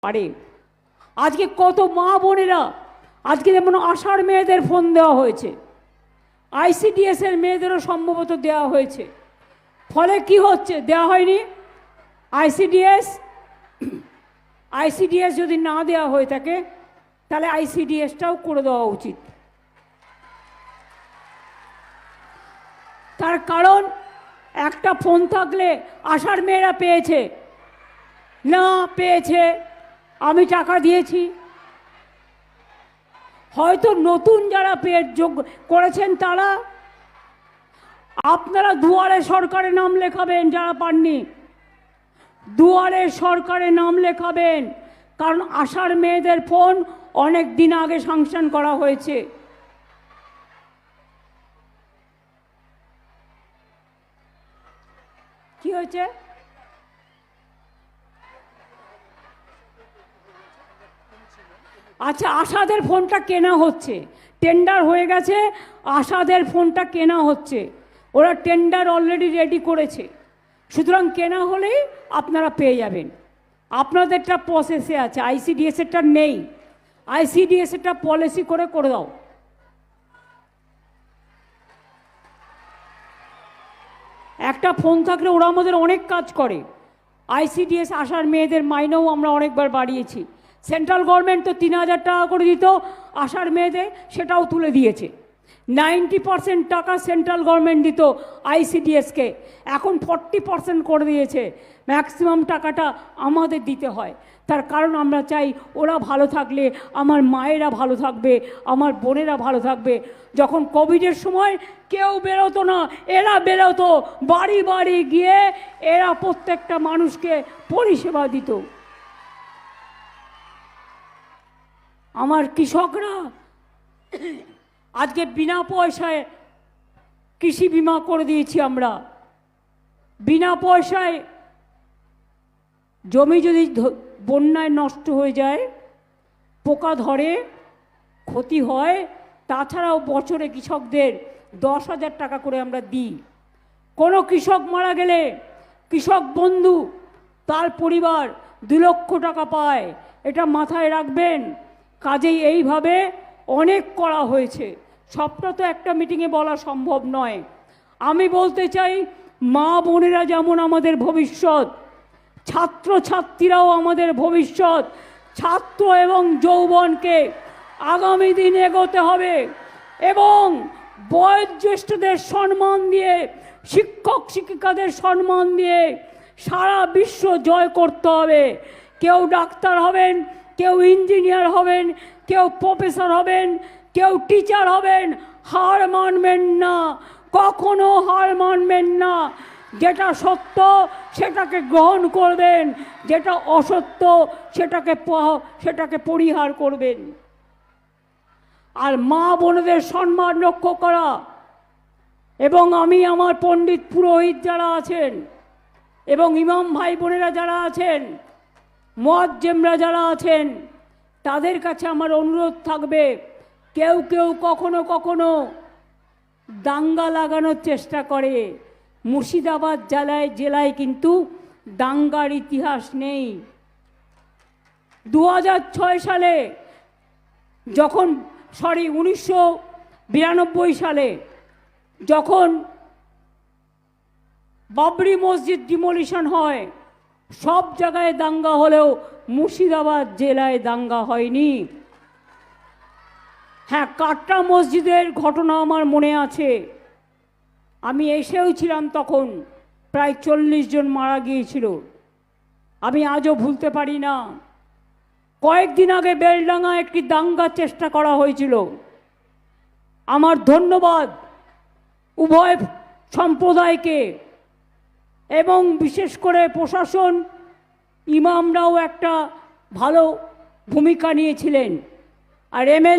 পারে। আজকে কত মা বোনেরা, আজকে যেমন আশার মেয়েদের ফোন দেওয়া হয়েছে, আইসিডিএস এর মেয়েদেরও সম্ভবত দেওয়া হয়েছে। ফলে কি হচ্ছে? দেওয়া হয়নি আইসিডিএস যদি না দেওয়া হয়ে থাকে তাহলে আইসিডিএসটাও করে দেওয়া উচিত। তার কারণ একটা ফোন থাকলে আশার মেয়েরা পেয়েছে, না পেয়েছে আমি টাকা দিয়েছি। হয়তো নতুন যারা যোগ্য করেছেন তারা, আপনারা দুয়ারে সরকারে নাম লেখাবেন, যারা পাননি দুয়ারে সরকারে নাম লেখাবেন, কারণ আশার মেয়েদের ফোন অনেক দিন আগে স্যাংশন করা হয়েছে। কি হয়েছে? আচ্ছা, আশাদের ফোনটা কেনা হচ্ছে, টেন্ডার হয়ে গেছে, আশাদের ফোনটা কেনা হচ্ছে, ওরা টেন্ডার অলরেডি রেডি করেছে। সুতরাং কেনা হলেই আপনারা পেয়ে যাবেন। আপনাদেরটা প্রসেসে আছে, আইসিডিএসেরটা নেই। আইসিডিএসেরটা পলিসি করে দাও। একটা ফোন থাকলে ওরা আমাদের অনেক কাজ করে। আইসিডিএস আশার মেয়েদের মাইনেও আমরা অনেকবার বাড়িয়েছি। সেন্ট্রাল গভর্নমেন্ট তো 3000 টাকা করে দিত আশার মেয়েদের, সেটাও তুলে দিয়েছে। 90% টাকা সেন্ট্রাল গভর্নমেন্ট দিত আইসিডিএসকে, এখন 40% করে দিয়েছে। ম্যাক্সিমাম টাকাটা আমাদের দিতে হয়। তার কারণ আমরা চাই ওরা ভালো থাকলে আমার মায়েরা ভালো থাকবে, আমার বোনেরা ভালো থাকবে। যখন কোভিডের সময় কেউ বেরোতো না, এরা বেরোতো, বাড়ি বাড়ি গিয়ে এরা প্রত্যেকটা মানুষকে পরিষেবা দিত। আমার কৃষকরা আজকে বিনা পয়সায় কৃষি বিমা করে দিয়েছি আমরা। বিনা পয়সায় জমি যদি বন্যায় নষ্ট হয়ে যায়, পোকা ধরে, ক্ষতি হয়, তাছাড়াও বছরে কৃষকদের 10,000 টাকা করে আমরা দিই। কোনো কৃষক মারা গেলে কৃষক বন্ধু তার পরিবার 2 লক্ষ টাকা পায়। এটা মাথায় রাখবেন। কাজেই এইভাবে অনেক করা হয়েছে, সবটা তো একটা মিটিংয়ে বলা সম্ভব নয়। আমি বলতে চাই, মা বোনেরা যেমন আমাদের ভবিষ্যৎ, ছাত্রছাত্রীরাও আমাদের ভবিষ্যৎ। ছাত্র এবং যৌবনকে আগামী দিন এগোতে হবে এবং বয়োজ্যেষ্ঠদের সম্মান দিয়ে, শিক্ষক শিক্ষিকাদের সম্মান দিয়ে সারা বিশ্ব জয় করতে হবে। কেউ ডাক্তার হবেন, কেউ ইঞ্জিনিয়ার হবেন, কেউ প্রফেসর হবেন, কেউ টিচার হবেন। হার মানবেন না, কখনো হার মানবেন না। যেটা সত্য সেটাকে গ্রহণ করবেন, যেটা অসত্য সেটাকে পরিহার করবেন। আর মা বোনদের সম্মান রক্ষা করা, এবং আমি আমার পণ্ডিত পুরোহিত যারা আছেন এবং ইমাম ভাই বোনেরা যারা আছেন, মুয়াজ্জিমরা যারা আছেন, তাদের কাছে আমার অনুরোধ থাকবে, কেউ কেউ কখনো কখনো দাঙ্গা লাগানোর চেষ্টা করে। মুর্শিদাবাদ জেলায় কিন্তু দাঙ্গার ইতিহাস নেই। 2006 সালে যখন 1992 সালে যখন বাবরি মসজিদ ডিমোলিশন হয়, সব জায়গায় দাঙ্গা হলেও মুর্শিদাবাদ জেলায় দাঙ্গা হয়নি। হ্যাঁ, কাটরা মসজিদের ঘটনা আমার মনে আছে। আমি এসেও ছিলাম তখন, প্রায় 40 জন মারা গিয়েছিল। আমি আজও ভুলতে পারি না। কয়েকদিন আগে বেলডাঙ্গা একটি দাঙ্গার চেষ্টা করা হয়েছিল। আমার ধন্যবাদ উভয় সম্প্রদায়কে, এবং বিশেষ করে প্রশাসন, ইমামরাও একটা ভালো ভূমিকা নিয়েছিলেন। আর এমএলএ